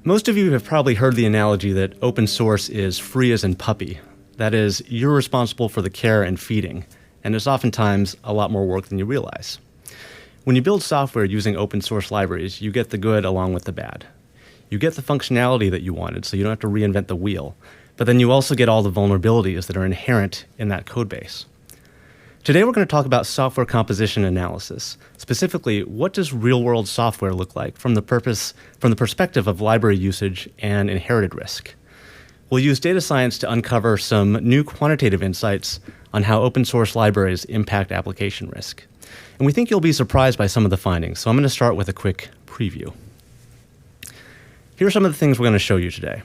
Most of you have probably heard the analogy that open source is free as in puppy. That is, you're responsible for the care and feeding, and it's oftentimes a lot more work than you realize. When you build software using open source libraries, you get the good along with the bad. You get the functionality that you wanted, so you don't have to reinvent the wheel, but then you also get all the vulnerabilities that are inherent in that code base. Today we're going to talk about software composition analysis. Specifically, what does real-world software look like from the perspective of library usage and inherited risk? We'll use data science to uncover some new quantitative insights on how open source libraries impact application risk. And we think you'll be surprised by some of the findings, so I'm going to start with a quick preview. Here are some of the things we're going to show you today.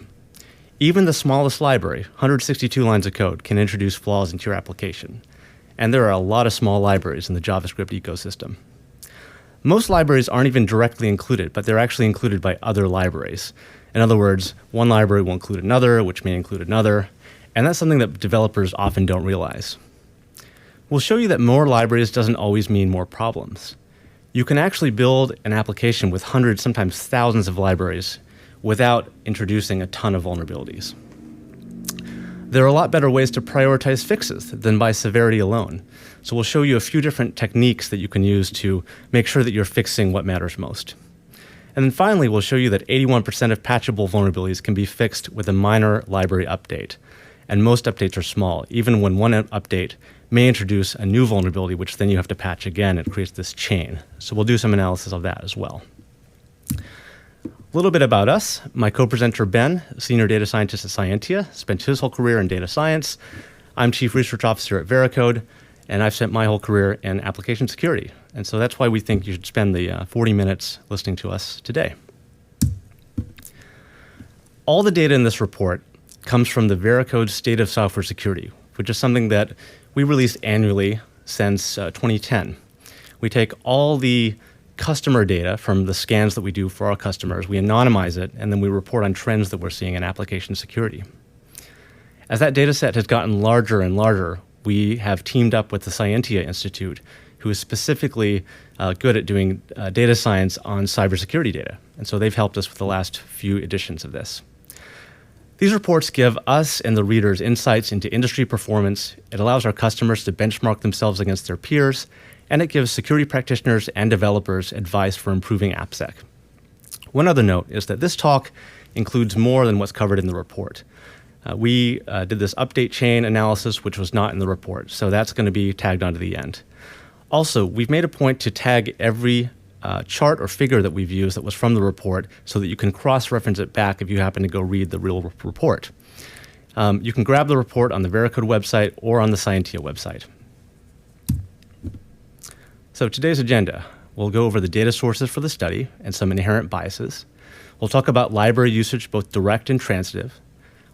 Even the smallest library, 162 lines of code, can introduce flaws into your application. And there are a lot of small libraries in the JavaScript ecosystem. Most libraries aren't even directly included, but they're actually included by other libraries. In other words, one library will include another, which may include another, and that's something that developers often don't realize. We'll show you that more libraries doesn't always mean more problems. You can actually build an application with hundreds, sometimes thousands of libraries without introducing a ton of vulnerabilities. There are a lot better ways to prioritize fixes than by severity alone. So we'll show you a few different techniques that you can use to make sure that you're fixing what matters most. And then finally, we'll show you that 81% of patchable vulnerabilities can be fixed with a minor library update. And most updates are small, even when one update may introduce a new vulnerability, which then you have to patch again. It creates this chain. So we'll do some analysis of that as well. A little bit about us. My co-presenter, Ben, senior data scientist at Scientia, spent his whole career in data science. I'm chief research officer at Veracode, and I've spent my whole career in application security. And so that's why we think you should spend the 40 minutes listening to us today. All the data in this report comes from the Veracode State of Software Security, which is something that we released annually since 2010. We take all the customer data from the scans that we do for our customers, we anonymize it, and then we report on trends that we're seeing in application security. As that data set has gotten larger and larger, we have teamed up with the Scientia Institute, who is specifically good at doing data science on cybersecurity data. And so they've helped us with the last few editions of this. These reports give us and the readers insights into industry performance. It allows our customers to benchmark themselves against their peers, and it gives security practitioners and developers advice for improving AppSec. One other note is that this talk includes more than what's covered in the report. We did this update chain analysis, which was not in the report, so that's going to be tagged onto the end. Also, we've made a point to tag every chart or figure that we've used that was from the report so that you can cross-reference it back if you happen to go read the real report. You can grab the report on the Veracode website or on the Scientia website. So today's agenda, we'll go over the data sources for the study and some inherent biases. We'll talk about library usage, both direct and transitive.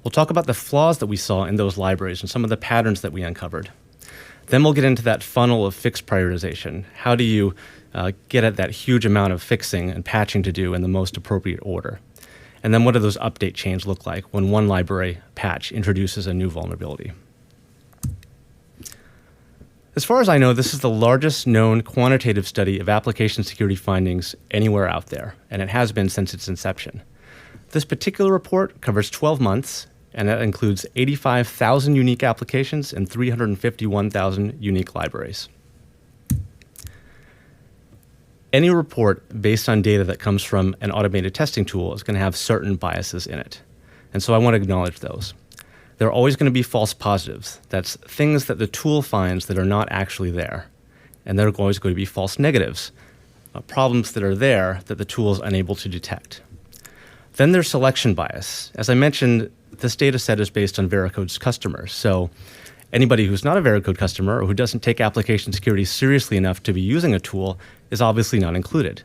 We'll talk about the flaws that we saw in those libraries and some of the patterns that we uncovered. Then we'll get into that funnel of fix prioritization. How do you get at that huge amount of fixing and patching to do in the most appropriate order? And then what do those update chains look like when one library patch introduces a new vulnerability? As far as I know, this is the largest known quantitative study of application security findings anywhere out there, and it has been since its inception. This particular report covers 12 months, and that includes 85,000 unique applications and 351,000 unique libraries. Any report based on data that comes from an automated testing tool is going to have certain biases in it, and so I want to acknowledge those. There are always going to be false positives. That's things that the tool finds that are not actually there. And there are always going to be false negatives, problems that are there that the tool is unable to detect. Then there's selection bias. As I mentioned, this data set is based on Veracode's customers. So anybody who's not a Veracode customer or who doesn't take application security seriously enough to be using a tool is obviously not included.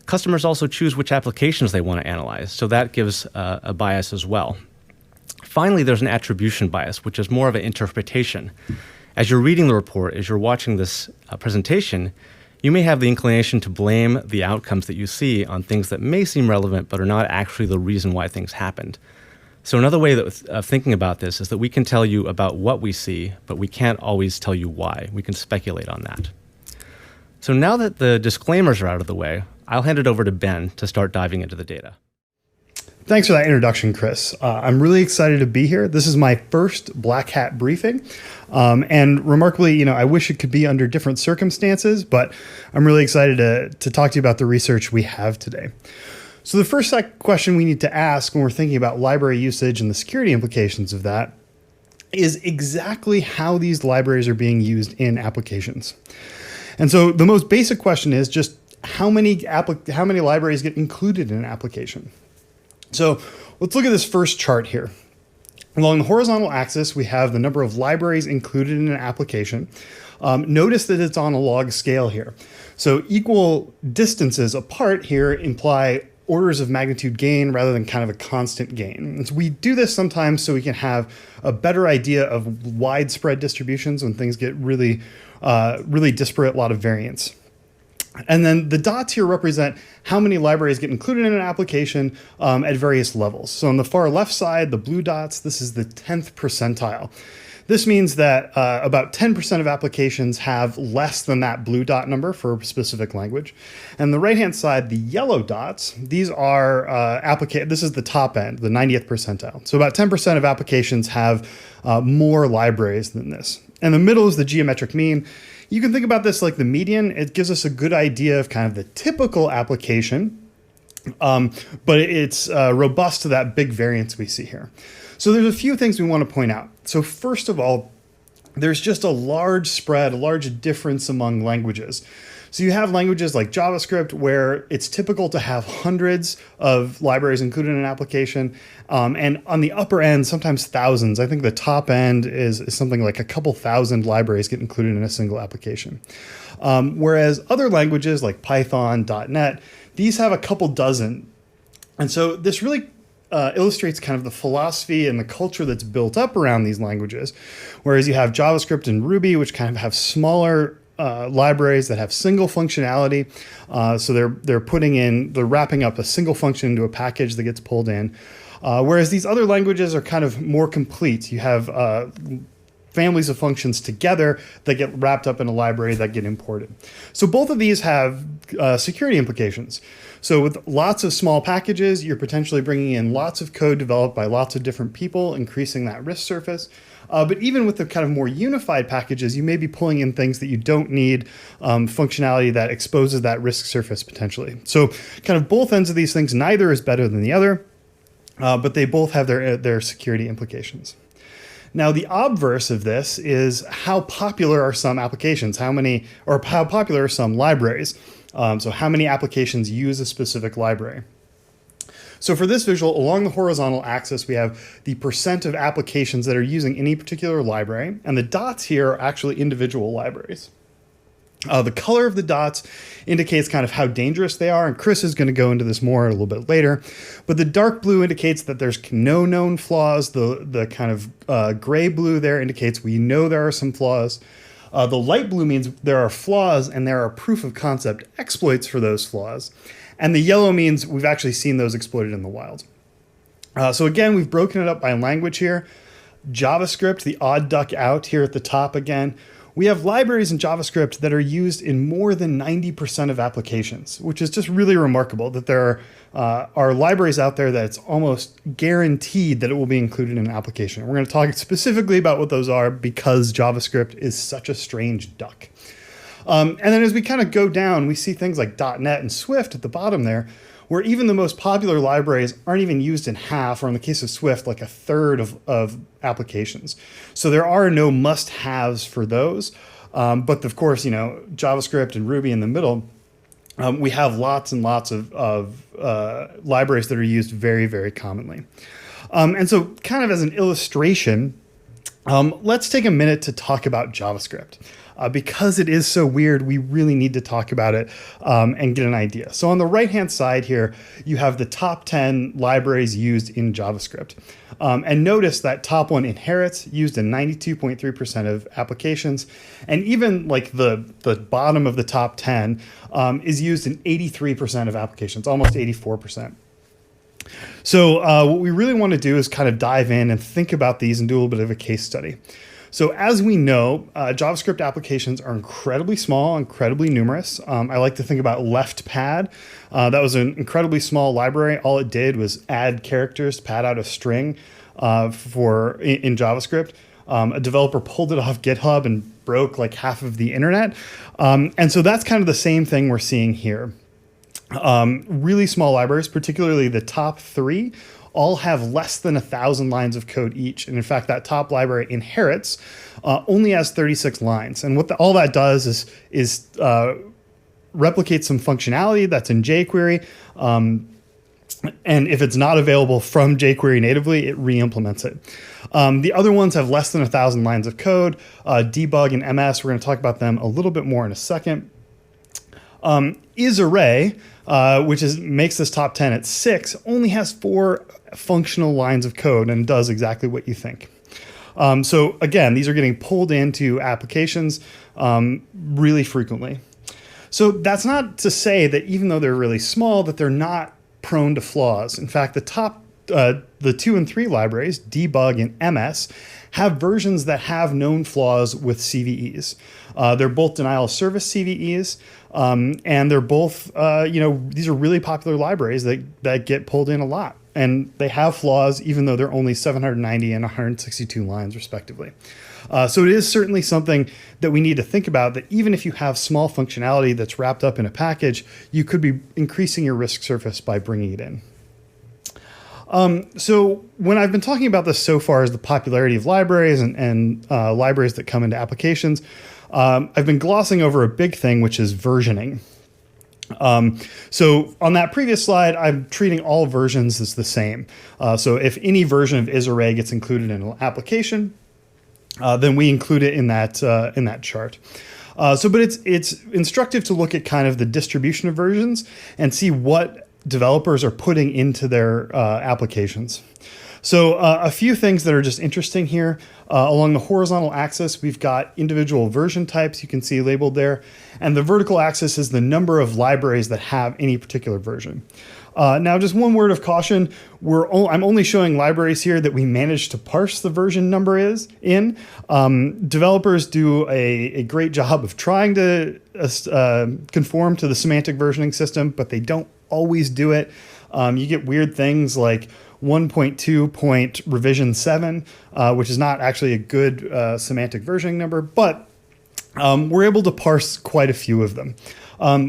Customers also choose which applications they want to analyze, so that gives a bias as well. Finally, there's an attribution bias, which is more of an interpretation. As you're reading the report, as you're watching this presentation, you may have the inclination to blame the outcomes that you see on things that may seem relevant but are not actually the reason why things happened. So another way of thinking about this is that we can tell you about what we see, but we can't always tell you why. We can speculate on that. So now that the disclaimers are out of the way, I'll hand it over to Ben to start diving into the data. Thanks for that introduction, Chris. I'm really excited to be here. This is my first Black Hat briefing. And remarkably, I wish it could be under different circumstances, but I'm really excited to talk to you about the research we have today. So the first question we need to ask when we're thinking about library usage and the security implications of that is exactly how these libraries are being used in applications. And so the most basic question is just how many libraries get included in an application. So let's look at this first chart here. Along the horizontal axis, we have the number of libraries included in an application. Notice that it's on a log scale here. So equal distances apart here imply orders of magnitude gain rather than kind of a constant gain. And so we do this sometimes so we can have a better idea of widespread distributions when things get really disparate, a lot of variance. And then the dots here represent how many libraries get included in an application at various levels. So on the far left side, the blue dots, this is the 10th percentile. This means that about 10% of applications have less than that blue dot number for a specific language. And the right-hand side, the yellow dots, these are this is the top end, the 90th percentile. So about 10% of applications have more libraries than this. And the middle is the geometric mean. You can think about this like the median. It gives us a good idea of kind of the typical application, but it's robust to that big variance we see here. So there's a few things we want to point out. So first of all, there's just a large spread, a large difference among languages. So you have languages like JavaScript where it's typical to have hundreds of libraries included in an application. And on the upper end, sometimes thousands. I think the top end is something like a couple thousand libraries get included in a single application. Whereas other languages like Python, .NET, these have a couple dozen. And so this really illustrates kind of the philosophy and the culture that's built up around these languages. Whereas you have JavaScript and Ruby, which kind of have smaller libraries that have single functionality. So they're wrapping up a single function into a package that gets pulled in. Whereas these other languages are kind of more complete. You have families of functions together that get wrapped up in a library that get imported. So both of these have security implications. So with lots of small packages, you're potentially bringing in lots of code developed by lots of different people, increasing that risk surface. But even with the kind of more unified packages, you may be pulling in things that you don't need, functionality that exposes that risk surface potentially. So kind of both ends of these things, neither is better than the other, but they both have their security implications. Now, the obverse of this is how popular are some applications, how popular are some libraries. So how many applications use a specific library. So for this visual, along the horizontal axis, we have the percent of applications that are using any particular library, and the dots here are actually individual libraries. The color of the dots indicates kind of how dangerous they are, and Chris is going to go into this more a little bit later. But the dark blue indicates that there's no known flaws. The kind of gray blue there indicates we know there are some flaws. The light blue means there are flaws and there are proof of concept exploits for those flaws. And the yellow means we've actually seen those exploited in the wild. So again, we've broken it up by language here. JavaScript, the odd duck out here at the top again. We have libraries in JavaScript that are used in more than 90% of applications, which is just really remarkable that there are libraries out there that it's almost guaranteed that it will be included in an application. We're going to talk specifically about what those are because JavaScript is such a strange duck. And then as we kind of go down, we see things like .NET and Swift at the bottom there, where even the most popular libraries aren't even used in half, or in the case of Swift, like a third of applications. So there are no must-haves for those. But of course, JavaScript and Ruby in the middle, we have lots and lots of libraries that are used very, very commonly. And so kind of as an illustration, let's take a minute to talk about JavaScript. Because it is so weird, we really need to talk about it and get an idea. So on the right-hand side here, you have the top 10 libraries used in JavaScript. And notice that top one, inherits, used in 92.3% of applications. And even like the bottom of the top 10 is used in 83% of applications, almost 84%. So what we really want to do is kind of dive in and think about these and do a little bit of a case study. So as we know, JavaScript applications are incredibly small, incredibly numerous. I like to think about left pad. That was an incredibly small library. All it did was add characters to pad out a string in JavaScript. A developer pulled it off GitHub and broke like half of the internet. And so that's kind of the same thing we're seeing here. Really small libraries, particularly the top three, all have less than 1,000 lines of code each. And in fact, that top library inherits only has 36 lines. And what all that does is replicate some functionality that's in jQuery. And if it's not available from jQuery natively, it re-implements it. The other ones have less than 1,000 lines of code. Debug and MS, we're going to talk about them a little bit more in a second. isArray, which makes this top 10 at 6, only has 4 functional lines of code and does exactly what you think. So again, these are getting pulled into applications really frequently. So that's not to say that even though they're really small, that they're not prone to flaws. In fact, the 2 and 3 libraries, Debug and MS, have versions that have known flaws with CVEs. They're both denial of service CVEs, and they're both, these are really popular libraries that get pulled in a lot. And they have flaws, even though they're only 790 and 162 lines, respectively. So it is certainly something that we need to think about, that even if you have small functionality that's wrapped up in a package, you could be increasing your risk surface by bringing it in. So when I've been talking about this so far as the popularity of libraries and libraries that come into applications, I've been glossing over a big thing, which is versioning. So on that previous slide, I'm treating all versions as the same. So if any version of isArray gets included in an application, then we include it in that chart. But it's instructive to look at kind of the distribution of versions and see what developers are putting into their applications. So a few things that are just interesting here. Along the horizontal axis, we've got individual version types you can see labeled there. And the vertical axis is the number of libraries that have any particular version. Now, just one word of caution. I'm only showing libraries here that we managed to parse the version number in. Developers do a great job of trying to conform to the semantic versioning system, but they don't always do it. You get weird things like 1.2 point revision 7, which is not actually a good semantic versioning number, but we're able to parse quite a few of them.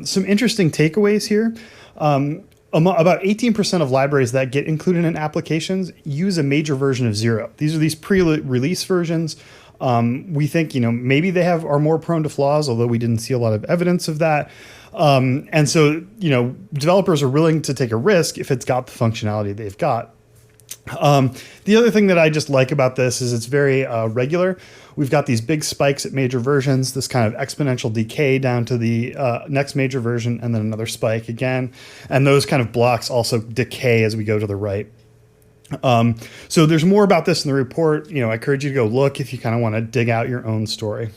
Some interesting takeaways here. About 18% of libraries that get included in applications use a major version of 0. These are these pre-release versions. We think, maybe they are more prone to flaws, although we didn't see a lot of evidence of that. And so, developers are willing to take a risk if it's got the functionality they've got. The other thing that I just like about this is it's very regular. We've got these big spikes at major versions, this kind of exponential decay down to the next major version, and then another spike again. And those kind of blocks also decay as we go to the right. So there's more about this in the report. I encourage you to go look if you kind of want to dig out your own story.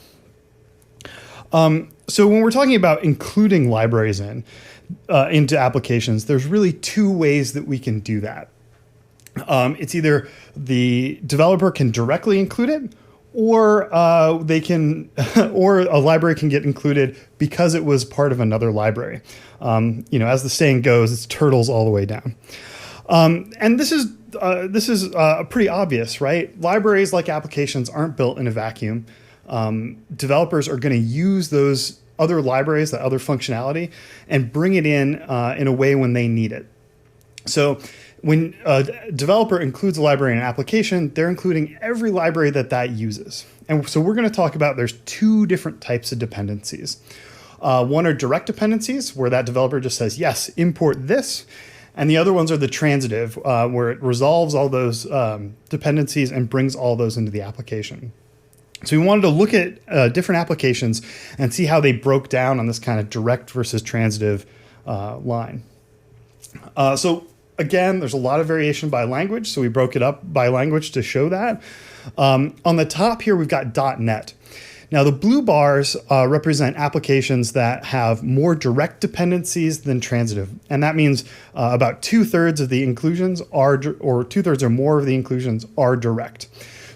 So when we're talking about including libraries into applications, there's really 2 ways that we can do that. It's either the developer can directly include it, or they can, or a library can get included because it was part of another library. As the saying goes, it's turtles all the way down. And this is pretty obvious, right? Libraries, like applications, aren't built in a vacuum. Developers are going to use those other libraries, that other functionality, and bring it in a way when they need it. So when a developer includes a library in an application, they're including every library that uses. And so we're going to talk about, there's 2 different types of dependencies. One are direct dependencies, where that developer just says, yes, import this. And the other ones are the transitive, where it resolves all those dependencies and brings all those into the application. So we wanted to look at different applications and see how they broke down on this kind of direct versus transitive line. So again, there's a lot of variation by language, so we broke it up by language to show that. On the top here, we've got .NET. Now, the blue bars represent applications that have more direct dependencies than transitive. And that means about 2/3 of the inclusions or 2/3 or more of the inclusions are direct.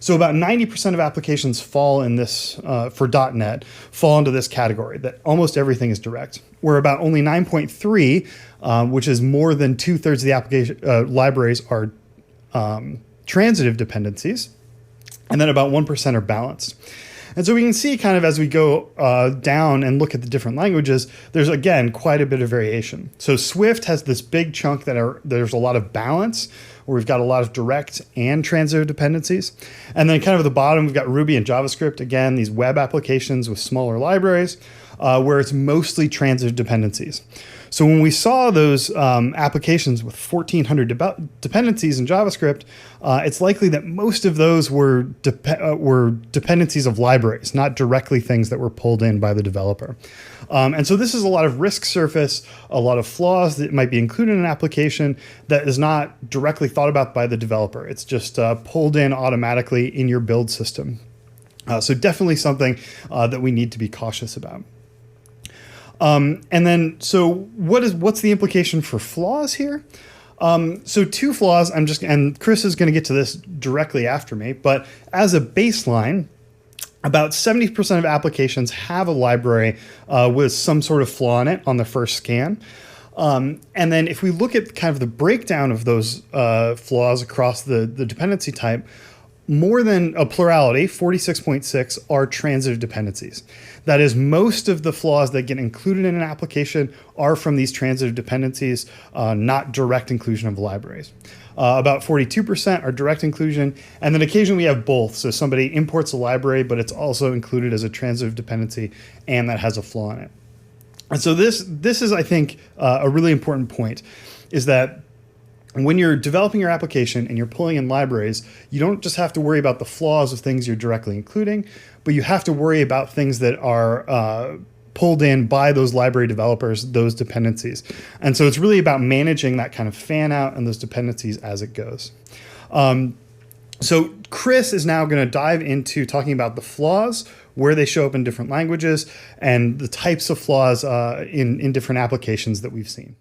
So about 90% of applications fall in this, for .NET, fall into this category, that almost everything is direct, where about only 9.3, which is more than 2/3 of the application libraries, are transitive dependencies, and then about 1% are balanced. And so we can see kind of as we go down and look at the different languages, there's again quite a bit of variation. So Swift has this big chunk there's a lot of balance, where we've got a lot of direct and transitive dependencies. And then kind of at the bottom, we've got Ruby and JavaScript, again, these web applications with smaller libraries, where it's mostly transitive dependencies. So when we saw those applications with 1,400 dependencies in JavaScript, it's likely that most of those were dependencies of libraries, not directly things that were pulled in by the developer. And so this is a lot of risk surface, a lot of flaws that might be included in an application that is not directly thought about by the developer. It's just pulled in automatically in your build system. So definitely something that we need to be cautious about. And then, so what's the implication for flaws here? So two flaws, and Chris is going to get to this directly after me, but as a baseline, about 70% of applications have a library with some sort of flaw in it on the first scan. And then if we look at kind of the breakdown of those flaws across the dependency type, more than a plurality, 46.6, are transitive dependencies. That is, most of the flaws that get included in an application are from these transitive dependencies, not direct inclusion of libraries. About 42% are direct inclusion, and then occasionally we have both. So somebody imports a library, but it's also included as a transitive dependency, and that has a flaw in it. And so this is, I think, a really important point, is that when you're developing your application and you're pulling in libraries, you don't just have to worry about the flaws of things you're directly including, but you have to worry about things that are pulled in by those library developers, those dependencies. And so it's really about managing that kind of fan out and those dependencies as it goes. So Chris is now going to dive into talking about the flaws, where they show up in different languages, and the types of flaws in different applications that we've seen.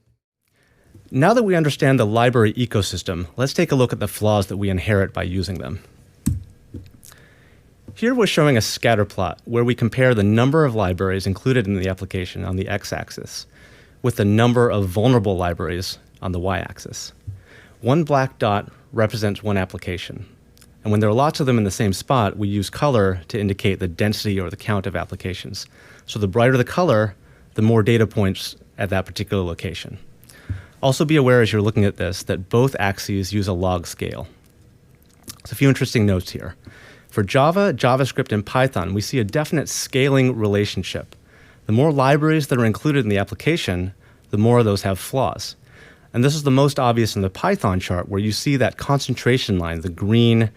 Now that we understand the library ecosystem, let's take a look at the flaws that we inherit by using them. Here we're showing a scatter plot where we compare the number of libraries included in the application on the x-axis with the number of vulnerable libraries on the y-axis. One black dot represents one application. And when there are lots of them in the same spot, we use color to indicate the density or the count of applications. So the brighter the color, the more data points at that particular location. Also be aware as you're looking at this that both axes use a log scale. So a few interesting notes here. For Java, JavaScript, and Python, we see a definite scaling relationship. The more libraries that are included in the application, the more of those have flaws. And this is the most obvious in the Python chart, where you see that concentration line, the green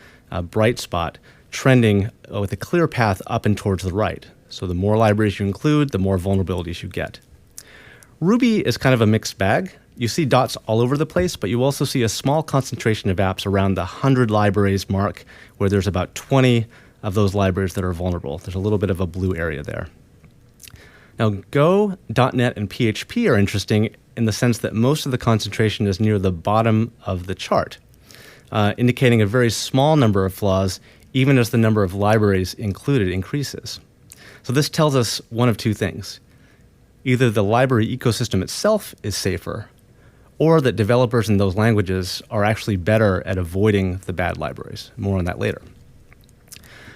bright spot, trending with a clear path up and towards the right. So the more libraries you include, the more vulnerabilities you get. Ruby is kind of a mixed bag. You see dots all over the place, but you also see a small concentration of apps around the 100 libraries mark, where there's about 20 of those libraries that are vulnerable. There's a little bit of a blue area there. Now, Go, .NET, and PHP are interesting in the sense that most of the concentration is near the bottom of the chart, indicating a very small number of flaws, even as the number of libraries included increases. So this tells us one of two things. Either the library ecosystem itself is safer, or that developers in those languages are actually better at avoiding the bad libraries. More on that later.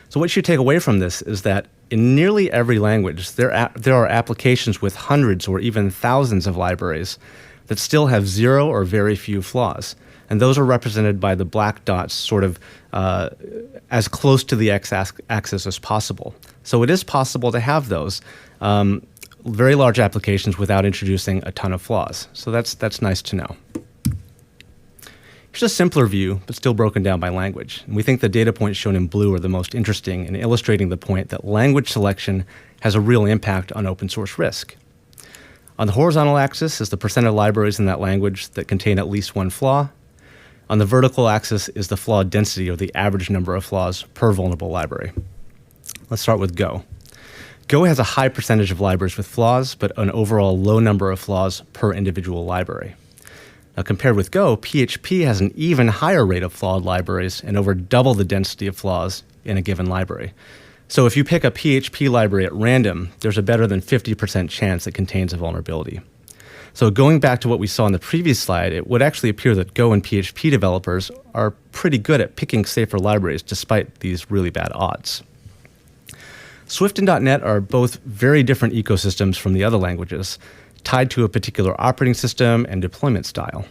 So what you should take away from this is that in nearly every language, there are applications with hundreds or even thousands of libraries that still have zero or very few flaws. And those are represented by the black dots sort of as close to the x-axis as possible. So it is possible to have those very large applications without introducing a ton of flaws. So that's nice to know. Here's a simpler view, but still broken down by language. And we think the data points shown in blue are the most interesting in illustrating the point that language selection has a real impact on open source risk. On the horizontal axis is the percent of libraries in that language that contain at least one flaw. On the vertical axis is the flaw density, or the average number of flaws per vulnerable library. Let's start with Go. Go has a high percentage of libraries with flaws, but an overall low number of flaws per individual library. Now, compared with Go, PHP has an even higher rate of flawed libraries and over double the density of flaws in a given library. So if you pick a PHP library at random, there's a better than 50% chance it contains a vulnerability. So going back to what we saw in the previous slide, it would actually appear that Go and PHP developers are pretty good at picking safer libraries despite these really bad odds. Swift and .NET are both very different ecosystems from the other languages, tied to a particular operating system and deployment style.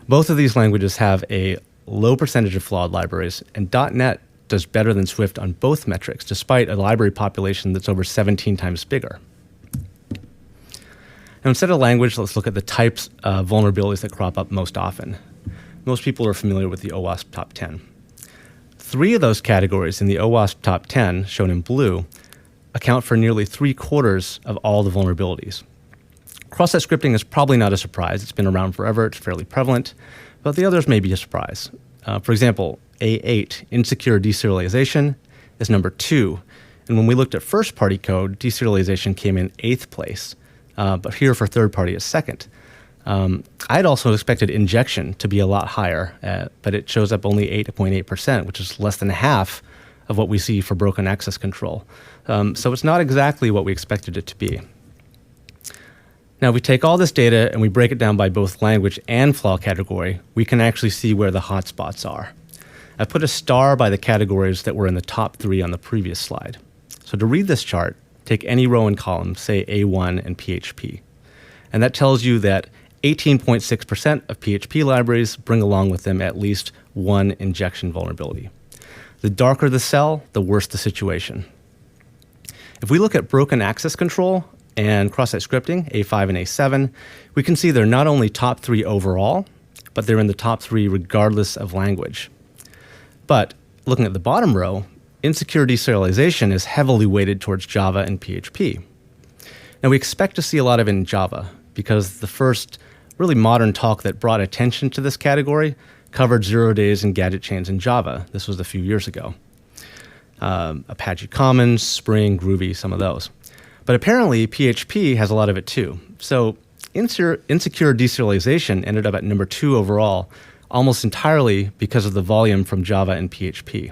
Both of these languages have a low percentage of flawed libraries, and .NET does better than Swift on both metrics, despite a library population that's over 17 times bigger. Now, instead of language, let's look at the types of vulnerabilities that crop up most often. Most people are familiar with the OWASP Top 10. 3 of those categories in the OWASP Top 10, shown in blue, account for nearly 3/4 of all the vulnerabilities. Cross-site scripting is probably not a surprise. It's been around forever. It's fairly prevalent. But the others may be a surprise. For example, A8, insecure deserialization, is number 2. And when we looked at first-party code, deserialization came in 8th place. But here for third-party is 2nd. I'd also expected injection to be a lot higher, but it shows up only 8.8%, which is less than half of what we see for broken access control. So it's not exactly what we expected it to be. Now, if we take all this data and we break it down by both language and flaw category, we can actually see where the hotspots are. I put a star by the categories that were in the top 3 on the previous slide. So to read this chart, take any row and column, say A1 and PHP. And that tells you that 18.6% of PHP libraries bring along with them at least one injection vulnerability. The darker the cell, the worse the situation. If we look at broken access control and cross-site scripting, A5 and A7, we can see they're not only top 3 overall, but they're in the top 3 regardless of language. But looking at the bottom row, insecure deserialization is heavily weighted towards Java and PHP. Now, we expect to see a lot of it in Java because the first really modern talk that brought attention to this category covered 0 days and gadget chains in Java. This was a few years ago. Apache Commons, Spring, Groovy, some of those. But apparently, PHP has a lot of it too. So insecure deserialization ended up at number 2 overall, almost entirely because of the volume from Java and PHP.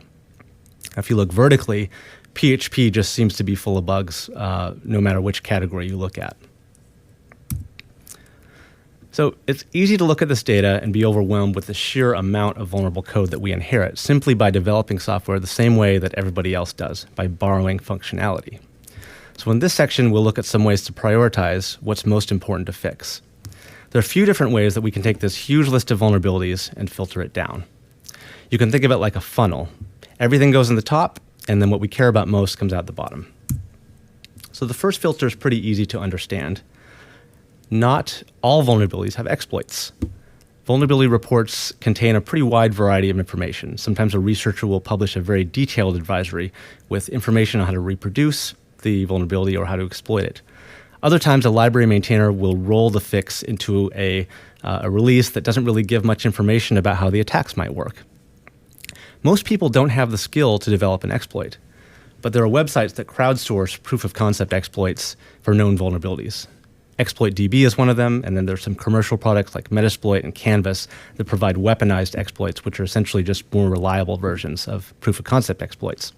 If you look vertically, PHP just seems to be full of bugs, no matter which category you look at. So it's easy to look at this data and be overwhelmed with the sheer amount of vulnerable code that we inherit simply by developing software the same way that everybody else does, by borrowing functionality. So in this section, we'll look at some ways to prioritize what's most important to fix. There are a few different ways that we can take this huge list of vulnerabilities and filter it down. You can think of it like a funnel. Everything goes in the top, and then what we care about most comes out the bottom. So the first filter is pretty easy to understand. Not all vulnerabilities have exploits. Vulnerability reports contain a pretty wide variety of information. Sometimes a researcher will publish a very detailed advisory with information on how to reproduce the vulnerability or how to exploit it. Other times, a library maintainer will roll the fix into a release that doesn't really give much information about how the attacks might work. Most people don't have the skill to develop an exploit, but there are websites that crowdsource proof-of-concept exploits for known vulnerabilities. ExploitDB is one of them, and then there's some commercial products like Metasploit and Canvas that provide weaponized exploits, which are essentially just more reliable versions of proof-of-concept exploits.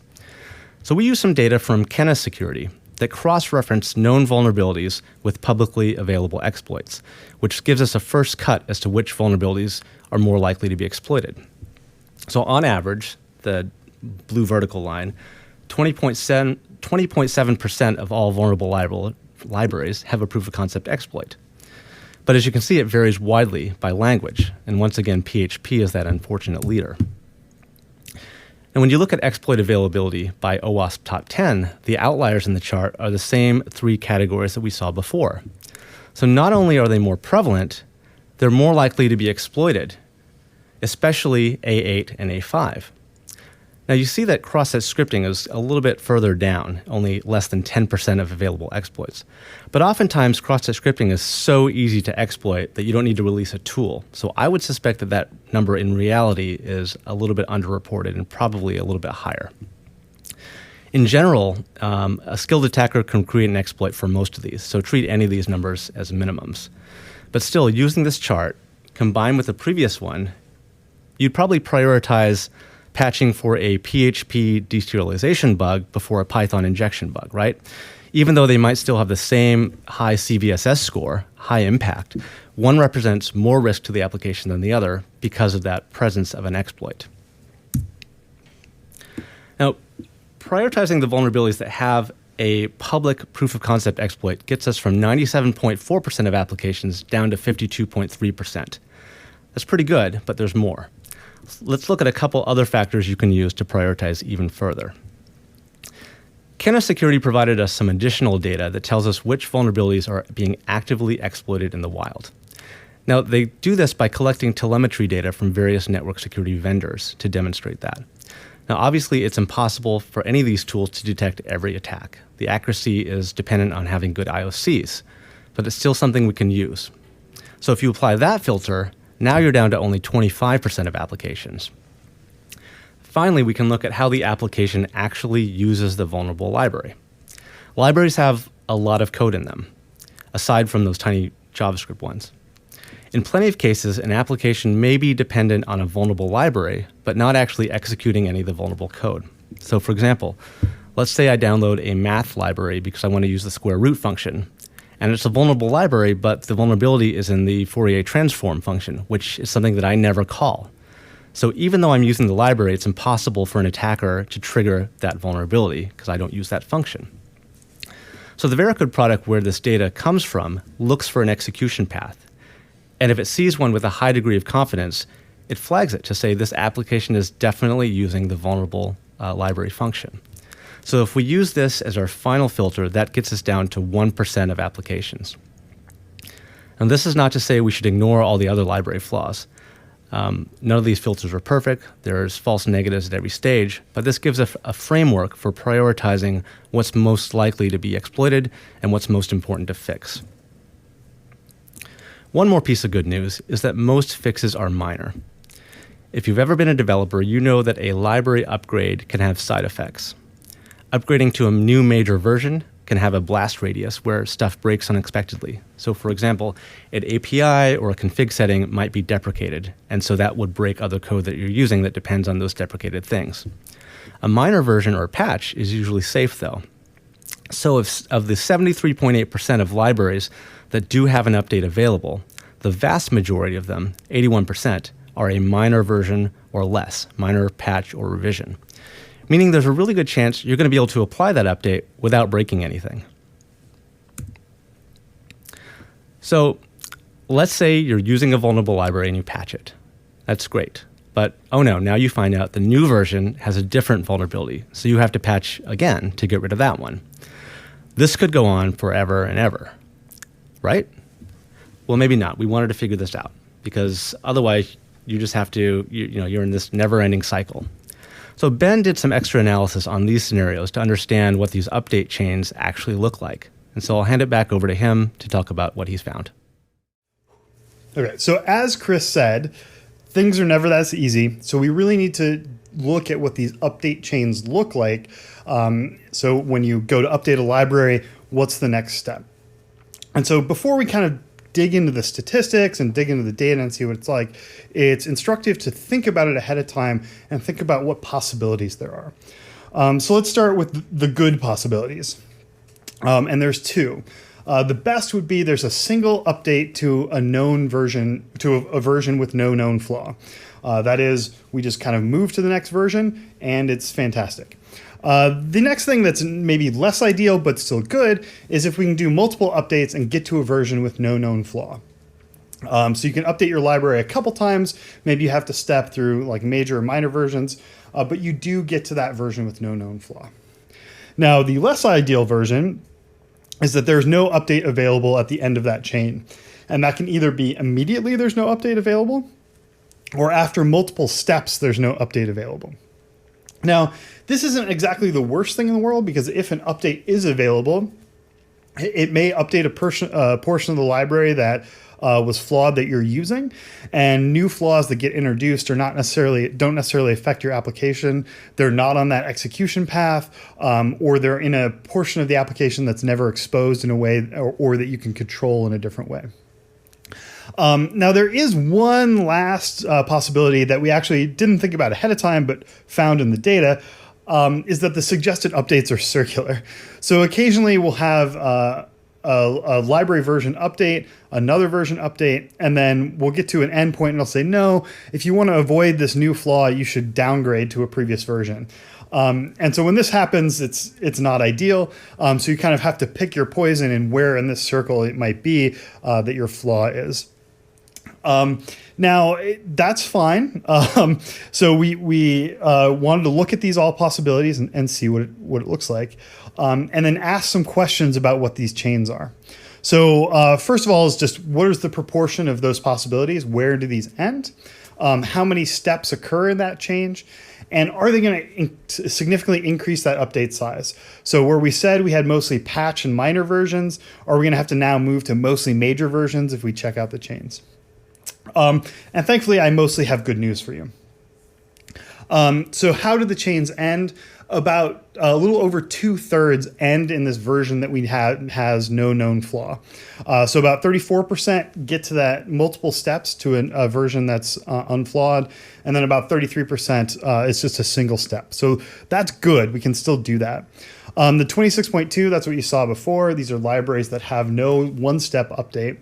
So we use some data from Kenna Security that cross-reference known vulnerabilities with publicly available exploits, which gives us a first cut as to which vulnerabilities are more likely to be exploited. So on average, the blue vertical line, 20.7% of all vulnerable libraries have a proof-of-concept exploit. But as you can see, it varies widely by language, and once again, PHP is that unfortunate leader. And when you look at exploit availability by OWASP Top 10, the outliers in the chart are the same 3 categories that we saw before. So not only are they more prevalent, they're more likely to be exploited, especially A8 and A5. Now you see that cross-site scripting is a little bit further down, only less than 10% of available exploits. But oftentimes cross-site scripting is so easy to exploit that you don't need to release a tool. So I would suspect that that number in reality is a little bit underreported and probably a little bit higher. In general, a skilled attacker can create an exploit for most of these, so treat any of these numbers as minimums. But still, using this chart, combined with the previous one, you'd probably prioritize patching for a PHP deserialization bug before a Python injection bug, right? Even though they might still have the same high CVSS score, high impact, one represents more risk to the application than the other because of that presence of an exploit. Now, prioritizing the vulnerabilities that have a public proof of concept exploit gets us from 97.4% of applications down to 52.3%. That's pretty good, but there's more. Let's look at a couple other factors you can use to prioritize even further. Kenna Security provided us some additional data that tells us which vulnerabilities are being actively exploited in the wild. Now, they do this by collecting telemetry data from various network security vendors to demonstrate that. Now, obviously, it's impossible for any of these tools to detect every attack. The accuracy is dependent on having good IOCs, but it's still something we can use. So if you apply that filter, now you're down to only 25% of applications. Finally, we can look at how the application actually uses the vulnerable library. Libraries have a lot of code in them, aside from those tiny JavaScript ones. In plenty of cases, an application may be dependent on a vulnerable library, but not actually executing any of the vulnerable code. So for example, let's say I download a math library because I want to use the square root function. And it's a vulnerable library, but the vulnerability is in the Fourier transform function, which is something that I never call. So even though I'm using the library, it's impossible for an attacker to trigger that vulnerability because I don't use that function. So the Veracode product where this data comes from looks for an execution path. And if it sees one with a high degree of confidence, it flags it to say this application is definitely using the vulnerable library function. So if we use this as our final filter, that gets us down to 1% of applications. And this is not to say we should ignore all the other library flaws. None of these filters are perfect. There's false negatives at every stage, but this gives us a framework for prioritizing what's most likely to be exploited and what's most important to fix. One more piece of good news is that most fixes are minor. If you've ever been a developer, you know that a library upgrade can have side effects. Upgrading to a new major version can have a blast radius where stuff breaks unexpectedly. So for example, an API or a config setting might be deprecated, and so that would break other code that you're using that depends on those deprecated things. A minor version or patch is usually safe though. So of the 73.8% of libraries that do have an update available, the vast majority of them, 81%, are a minor version or less, minor patch or revision. Meaning there's a really good chance you're going to be able to apply that update without breaking anything. So let's say you're using a vulnerable library and you patch it. That's great. But oh no, now you find out the new version has a different vulnerability, so you have to patch again to get rid of that one. This could go on forever and ever, right? Well, maybe not. We wanted to figure this out because otherwise you just have to, you're in this never-ending cycle. So Ben did some extra analysis on these scenarios to understand what these update chains actually look like. And so I'll hand it back over to him to talk about what he's found. Okay, so as Chris said, things are never that easy. So we really need to look at what these update chains look like. So when you go to update a library, what's the next step? And so before we kind of dig into the statistics and dig into the data and see what it's like, it's instructive to think about it ahead of time and think about what possibilities there are. So let's start with the good possibilities. And there's two. The best would be there's a single update to a known version, to a version with no known flaw. That is, we just kind of move to the next version and it's fantastic. The next thing that's maybe less ideal but still good is if we can do multiple updates and get to a version with no known flaw. So you can update your library a couple times. Maybe you have to step through like major or minor versions, but you do get to that version with no known flaw. Now, the less ideal version is that there's no update available at the end of that chain. And that can either be immediately there's no update available, or after multiple steps there's no update available. Now, this isn't exactly the worst thing in the world because if an update is available, it may update a portion of the library that was flawed that you're using, and new flaws that get introduced don't necessarily affect your application. They're not on that execution path, or they're in a portion of the application that's never exposed in a way or that you can control in a different way. Now, there is one last possibility that we actually didn't think about ahead of time, but found in the data, is that the suggested updates are circular. So occasionally we'll have a library version update, another version update, and then we'll get to an endpoint and it'll say, no, if you want to avoid this new flaw, you should downgrade to a previous version. And so when this happens, it's not ideal. So you kind of have to pick your poison and where in this circle it might be that your flaw is. Now, that's fine. So we wanted to look at these all possibilities and see what it looks like, and then ask some questions about what these chains are. So first of all is just what is the proportion of those possibilities? Where do these end? How many steps occur in that change? And are they going to significantly increase that update size? So where we said we had mostly patch and minor versions, are we going to have to now move to mostly major versions if we check out the chains? And thankfully, I mostly have good news for you. So how did the chains end? About a little over 2/3 end in this version that we have has no known flaw. So about 34% get to that multiple steps to a version that's unflawed. And then about 33% is just a single step. So that's good. We can still do that. The 26.2, that's what you saw before. These are libraries that have no one-step update.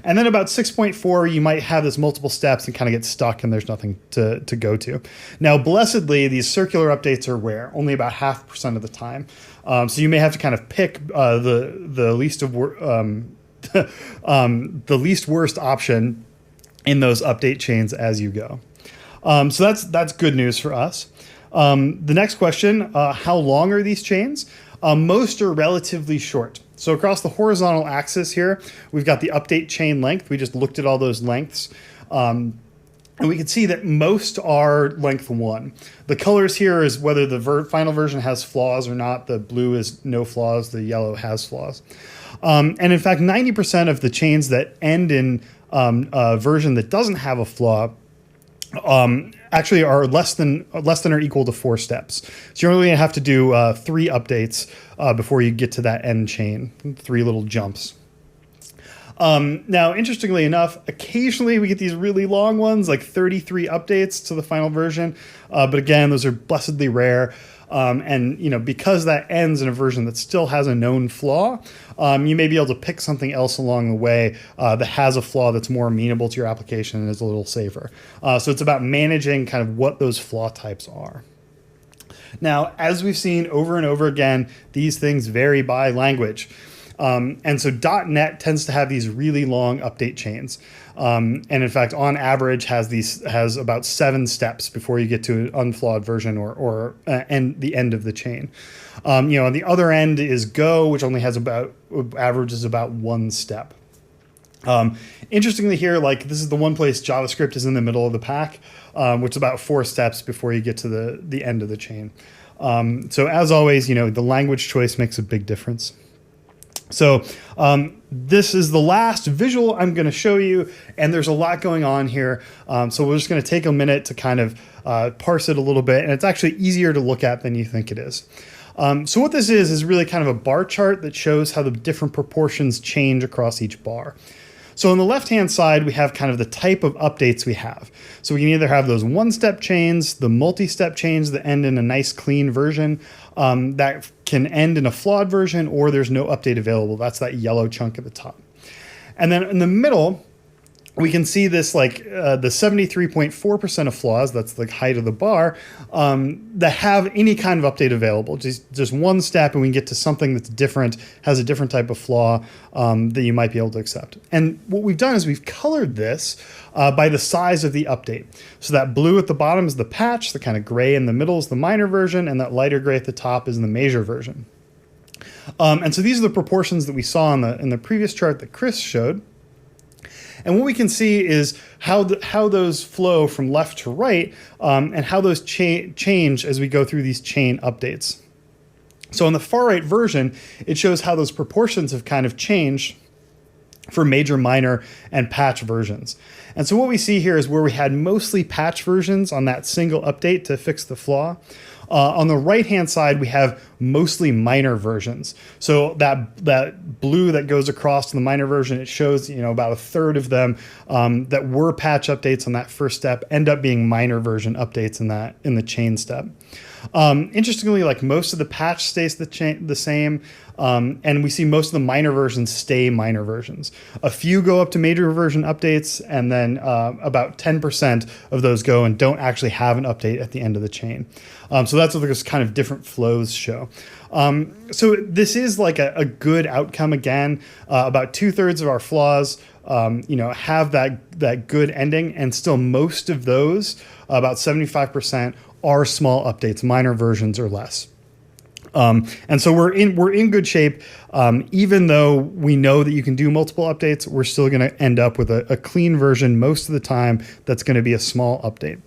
And then about 6.4, you might have this multiple steps and kind of get stuck and there's nothing to go to. Now, blessedly, these circular updates are rare, only about 0.5% of the time. So you may have to kind of pick the least worst option in those update chains as you go. So that's good news for us. The next question, how long are these chains? Most are relatively short. So across the horizontal axis here, we've got the update chain length. We just looked at all those lengths. And we can see that most are length 1. The colors here is whether the final version has flaws or not. The blue is no flaws. The yellow has flaws. And in fact, 90% of the chains that end in a version that doesn't have a flaw actually are less than or equal to 4 steps. So you're only going to have to do 3 updates before you get to that end chain, 3 little jumps. Now, interestingly enough, occasionally we get these really long ones, like 33 updates to the final version. But again, those are blessedly rare. And because that ends in a version that still has a known flaw, you may be able to pick something else along the way that has a flaw that's more amenable to your application and is a little safer. So it's about managing kind of what those flaw types are. Now, as we've seen over and over again, these things vary by language. And so .NET tends to have these really long update chains. And in fact, on average, has about 7 steps before you get to an unflawed version or the end of the chain. On the other end is Go, which only has averages about 1 step. Interestingly here, this is the one place JavaScript is in the middle of the pack, which is about 4 steps before you get to the end of the chain. So as always, the language choice makes a big difference. So this is the last visual I'm going to show you, and there's a lot going on here. So we're just going to take a minute to kind of parse it a little bit, and it's actually easier to look at than you think it is. So what this is really kind of a bar chart that shows how the different proportions change across each bar. So on the left-hand side, we have kind of the type of updates we have. So we can either have those one-step chains, the multi-step chains that end in a nice clean version, that can end in a flawed version, or there's no update available. That's that yellow chunk at the top. And then in the middle, we can see this the 73.4% of flaws, that's the height of the bar, that have any kind of update available. Just one step and we can get to something that's different, has a different type of flaw that you might be able to accept. And what we've done is we've colored this by the size of the update. So that blue at the bottom is the patch, the kind of gray in the middle is the minor version, and that lighter gray at the top is the major version. And so these are the proportions that we saw in the previous chart that Chris showed. And what we can see is how those flow from left to right and how those change as we go through these chain updates. So on the far right version, it shows how those proportions have kind of changed for major, minor, and patch versions. And so what we see here is where we had mostly patch versions on that single update to fix the flaw. On the right-hand side, we have mostly minor versions. So that blue that goes across to the minor version, it shows about a third of them that were patch updates on that first step end up being minor version updates in the chain step. Interestingly, like most of the patch stays the same, and we see most of the minor versions stay minor versions. A few go up to major version updates, and then about 10% of those go and don't actually have an update at the end of the chain. So that's what those kind of different flows show. So this is like a good outcome again. About 2/3 of our flaws have that good ending, and still most of those, about 75%, are small updates, minor versions or less. And so we're in good shape. Even though we know that you can do multiple updates, we're still going to end up with a clean version most of the time that's going to be a small update.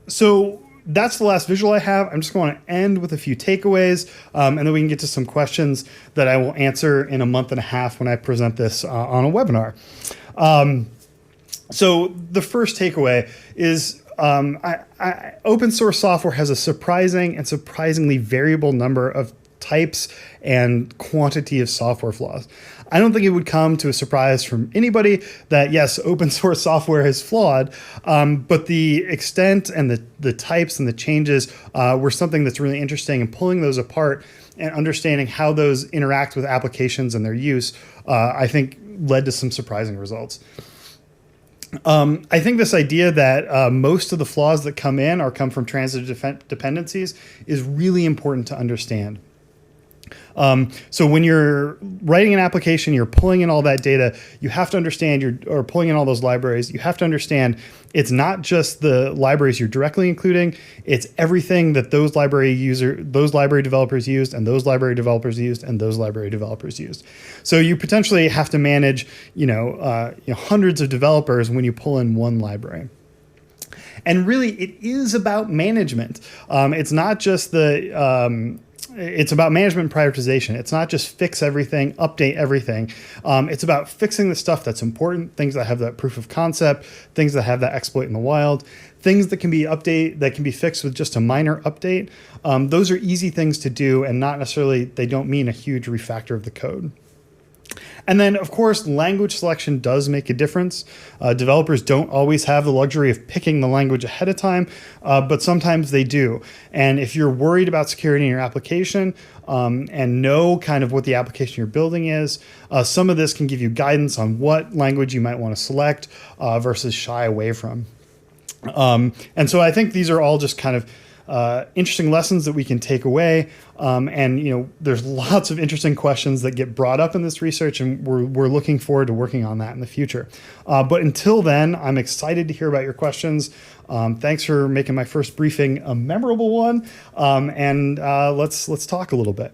So that's the last visual I have. I'm just going to end with a few takeaways, and then we can get to some questions that I will answer in a month and a half when I present this on a webinar. So the first takeaway is open source software has a surprisingly variable number of types and quantity of software flaws. I don't think it would come to a surprise from anybody that, yes, open source software is flawed, but the extent and the types and the changes were something that's really interesting, and pulling those apart and understanding how those interact with applications and their use, I think led to some surprising results. I think this idea that most of the flaws that come from transitive dependencies is really important to understand. So when you're writing an application, you're pulling in all that data, you have to understand or pulling in all those libraries, you have to understand it's not just the libraries you're directly including, it's everything that those library developers used, and those library developers used, and those library developers used. So you potentially have to manage, hundreds of developers when you pull in one library. And really, it is about management. It's not just it's about management and prioritization. It's not just fix everything, update everything. It's about fixing the stuff that's important, things that have that proof of concept, things that have that exploit in the wild, things that can be fixed with just a minor update. Those are easy things to do, and they don't mean a huge refactor of the code. And then, of course, language selection does make a difference. Developers don't always have the luxury of picking the language ahead of time, but sometimes they do. And if you're worried about security in your application and know kind of what the application you're building is, some of this can give you guidance on what language you might want to select versus shy away from. And so I think these are all just kind of interesting lessons that we can take away. And there's lots of interesting questions that get brought up in this research, and we're looking forward to working on that in the future. But until then, I'm excited to hear about your questions. Thanks for making my first briefing a memorable one. And let's talk a little bit.